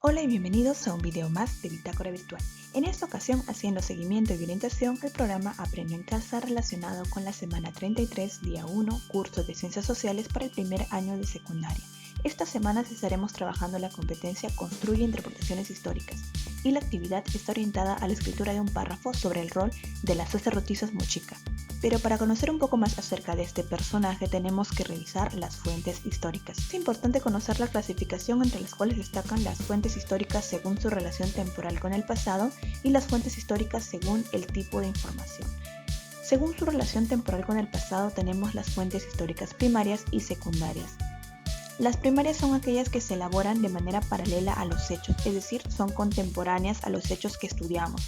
Hola y bienvenidos a un video más de Bitácora Virtual. En esta ocasión, haciendo seguimiento y orientación al programa Aprendo en Casa relacionado con la semana 33, día 1, curso de Ciencias Sociales para el primer año de secundaria. Esta semana estaremos trabajando la competencia Construye interpretaciones históricas y la actividad está orientada a la escritura de un párrafo sobre el rol de las sacerdotisas mochica. Pero para conocer un poco más acerca de este personaje tenemos que revisar las fuentes históricas. Es importante conocer la clasificación entre las cuales destacan las fuentes históricas según su relación temporal con el pasado y las fuentes históricas según el tipo de información. Según su relación temporal con el pasado tenemos las fuentes históricas primarias y secundarias. Las primarias son aquellas que se elaboran de manera paralela a los hechos, es decir, son contemporáneas a los hechos que estudiamos.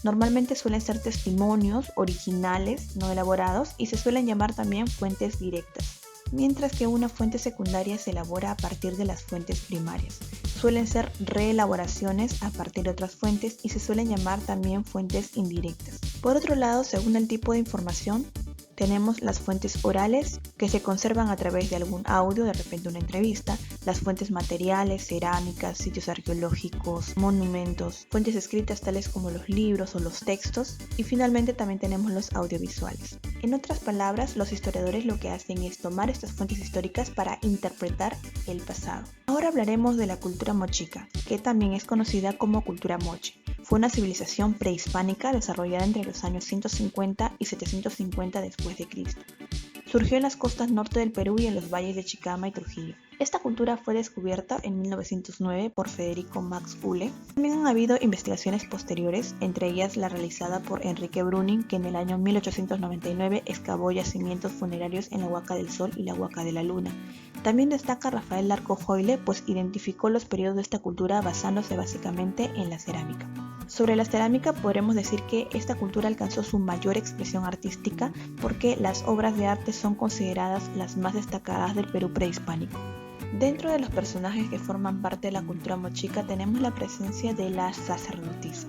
Normalmente suelen ser testimonios originales, no elaborados, y se suelen llamar también fuentes directas, mientras que una fuente secundaria se elabora a partir de las fuentes primarias. Suelen ser reelaboraciones a partir de otras fuentes y se suelen llamar también fuentes indirectas. Por otro lado, según el tipo de información, tenemos las fuentes orales, que se conservan a través de algún audio, de repente una entrevista, las fuentes materiales, cerámicas, sitios arqueológicos, monumentos, fuentes escritas tales como los libros o los textos, y finalmente también tenemos los audiovisuales. En otras palabras, los historiadores lo que hacen es tomar estas fuentes históricas para interpretar el pasado. Ahora hablaremos de la cultura mochica, que también es conocida como cultura moche. Fue una civilización prehispánica desarrollada entre los años 150 y 750 después de Cristo. Surgió en las costas norte del Perú y en los valles de Chicama y Trujillo. Esta cultura fue descubierta en 1909 por Federico Max Uhle. También han habido investigaciones posteriores, entre ellas la realizada por Enrique Brüning, que en el año 1899 excavó yacimientos funerarios en la Huaca del Sol y la Huaca de la Luna. También destaca Rafael Larco Joyle, pues identificó los periodos de esta cultura basándose básicamente en la cerámica. Sobre la cerámica podremos decir que esta cultura alcanzó su mayor expresión artística porque las obras de arte son consideradas las más destacadas del Perú prehispánico. Dentro de los personajes que forman parte de la cultura mochica tenemos la presencia de la sacerdotisa.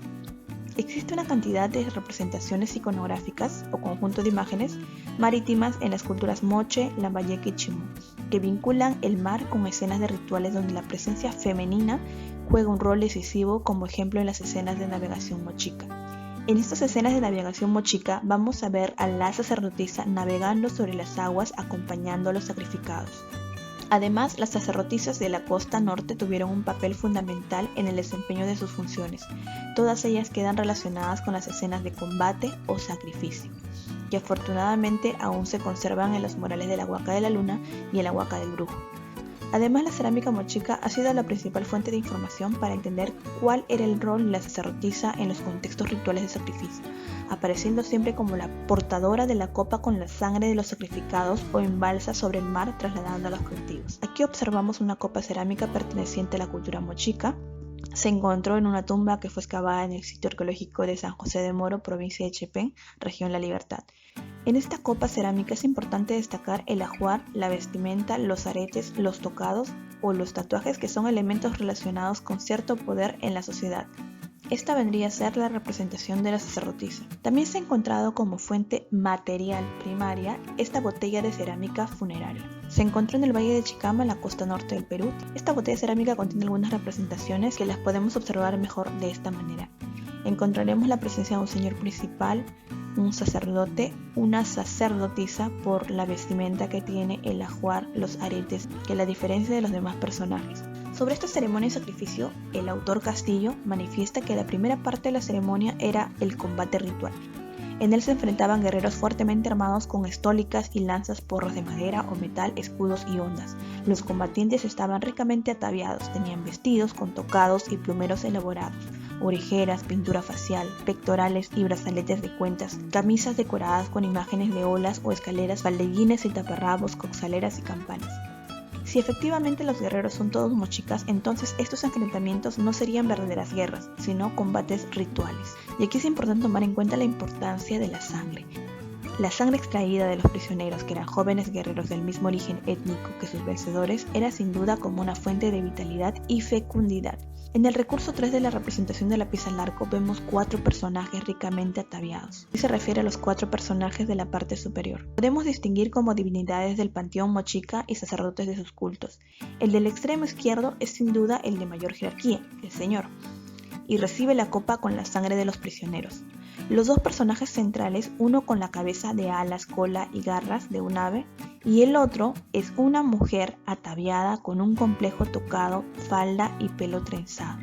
Existe una cantidad de representaciones iconográficas o conjunto de imágenes marítimas en las culturas moche, lambayeque y chimú, que vinculan el mar con escenas de rituales donde la presencia femenina juega un rol decisivo, como ejemplo en las escenas de navegación mochica. En estas escenas de navegación mochica vamos a ver a la sacerdotisa navegando sobre las aguas acompañando a los sacrificados. Además, las sacerdotisas de la costa norte tuvieron un papel fundamental en el desempeño de sus funciones. Todas ellas quedan relacionadas con las escenas de combate o sacrificio, que afortunadamente aún se conservan en los murales de la Huaca de la Luna y en la Huaca del Brujo. Además, la cerámica mochica ha sido la principal fuente de información para entender cuál era el rol de la sacerdotisa en los contextos rituales de sacrificio, apareciendo siempre como la portadora de la copa con la sangre de los sacrificados o en balsa sobre el mar trasladando a los cautivos. Aquí observamos una copa cerámica perteneciente a la cultura mochica. Se encontró en una tumba que fue excavada en el sitio arqueológico de San José de Moro, provincia de Chepén, región La Libertad. En esta copa cerámica es importante destacar el ajuar, la vestimenta, los aretes, los tocados o los tatuajes, que son elementos relacionados con cierto poder en la sociedad. Esta vendría a ser la representación de la sacerdotisa. También se ha encontrado como fuente material primaria esta botella de cerámica funeraria. Se encontró en el Valle de Chicama, en la costa norte del Perú. Esta botella cerámica contiene algunas representaciones que las podemos observar mejor de esta manera. Encontraremos la presencia de un señor principal, un sacerdote, una sacerdotisa por la vestimenta que tiene, el ajuar, los aretes, que la diferencia de los demás personajes. Sobre esta ceremonia de sacrificio, el autor Castillo manifiesta que la primera parte de la ceremonia era el combate ritual. En él se enfrentaban guerreros fuertemente armados con estólicas y lanzas, porros de madera o metal, escudos y ondas. Los combatientes estaban ricamente ataviados, tenían vestidos con tocados y plumeros elaborados, orejeras, pintura facial, pectorales y brazaletes de cuentas, camisas decoradas con imágenes de olas o escaleras, baldellines y taparrabos, coxaleras y campanas. Si efectivamente los guerreros son todos mochicas, entonces estos enfrentamientos no serían verdaderas guerras, sino combates rituales. Y aquí es importante tomar en cuenta la importancia de la sangre. La sangre extraída de los prisioneros, que eran jóvenes guerreros del mismo origen étnico que sus vencedores, era sin duda como una fuente de vitalidad y fecundidad. En el recurso 3 de la representación de la pieza al arco vemos 4 personajes ricamente ataviados. Y se refiere a los 4 personajes de la parte superior. Podemos distinguir como divinidades del panteón mochica y sacerdotes de sus cultos. El del extremo izquierdo es sin duda el de mayor jerarquía, el Señor, y recibe la copa con la sangre de los prisioneros. Los dos personajes centrales, uno con la cabeza de alas, cola y garras de un ave, y el otro es una mujer ataviada con un complejo tocado, falda y pelo trenzado.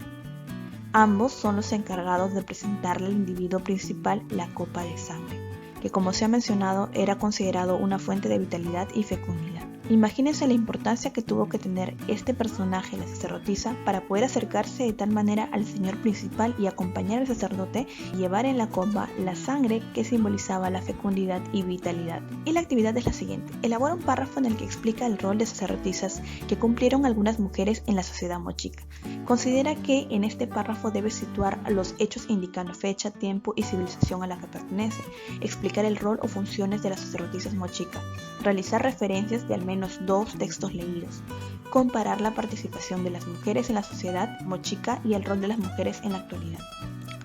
Ambos son los encargados de presentarle al individuo principal la copa de sangre, que como se ha mencionado era considerado una fuente de vitalidad y fecundidad. Imagínense la importancia que tuvo que tener este personaje, la sacerdotisa, para poder acercarse de tal manera al señor principal y acompañar al sacerdote y llevar en la copa la sangre que simbolizaba la fecundidad y vitalidad. Y la actividad es la siguiente: elabora un párrafo en el que explica el rol de sacerdotisas que cumplieron algunas mujeres en la sociedad mochica. Considera que en este párrafo debe situar los hechos indicando fecha, tiempo y civilización a la que pertenece, explicar el rol o funciones de las sacerdotisas mochica, realizar referencias de al menos 2 textos leídos, comparar la participación de las mujeres en la sociedad mochica y el rol de las mujeres en la actualidad.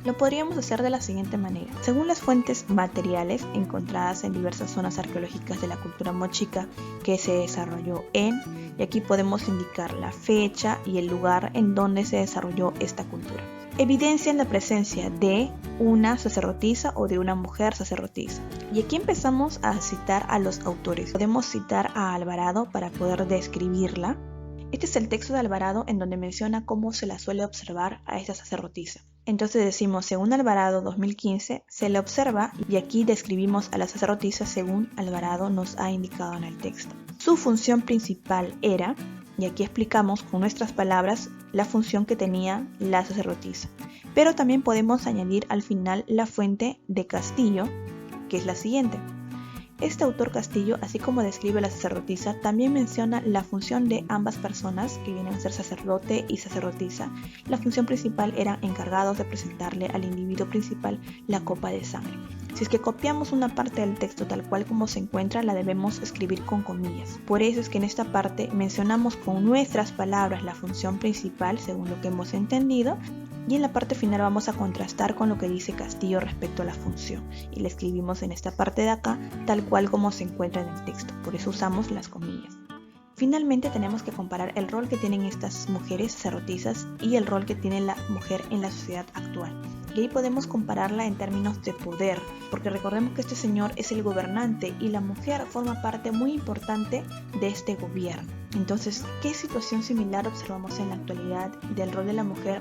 Lo podríamos hacer de la siguiente manera. Según las fuentes materiales encontradas en diversas zonas arqueológicas de la cultura mochica que se desarrolló y aquí podemos indicar la fecha y el lugar en donde se desarrolló esta cultura. Evidencian la presencia de una sacerdotisa o de una mujer sacerdotisa. Y aquí empezamos a citar a los autores. Podemos citar a Alvarado para poder describirla. Este es el texto de Alvarado en donde menciona cómo se la suele observar a esta sacerdotisa. Entonces decimos, según Alvarado 2015, se la observa y aquí describimos a la sacerdotisa según Alvarado nos ha indicado en el texto. Su función principal era, y aquí explicamos con nuestras palabras la función que tenía la sacerdotisa. Pero también podemos añadir al final la fuente de Castillo, que es la siguiente. Este autor Castillo, así como describe a la sacerdotisa, también menciona la función de ambas personas, que vienen a ser sacerdote y sacerdotisa. La función principal eran encargados de presentarle al individuo principal la copa de sangre. Si es que copiamos una parte del texto tal cual como se encuentra, la debemos escribir con comillas. Por eso es que en esta parte mencionamos con nuestras palabras la función principal, según lo que hemos entendido, y en la parte final vamos a contrastar con lo que dice Castillo respecto a la función. Y la escribimos en esta parte de acá, tal cual como se encuentra en el texto. Por eso usamos las comillas. Finalmente tenemos que comparar el rol que tienen estas mujeres sacerdotisas y el rol que tiene la mujer en la sociedad actual. Y ahí podemos compararla en términos de poder, porque recordemos que este señor es el gobernante y la mujer forma parte muy importante de este gobierno. Entonces, ¿qué situación similar observamos en la actualidad del rol de la mujer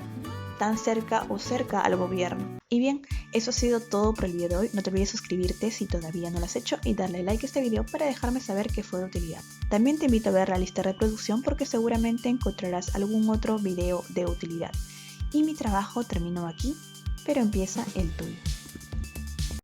tan cerca o cerca al gobierno? Y bien, eso ha sido todo por el video de hoy. No te olvides suscribirte si todavía no lo has hecho y darle like a este video para dejarme saber que fue de utilidad. También te invito a ver la lista de reproducción porque seguramente encontrarás algún otro video de utilidad. Y mi trabajo terminó aquí, pero empieza el tuyo.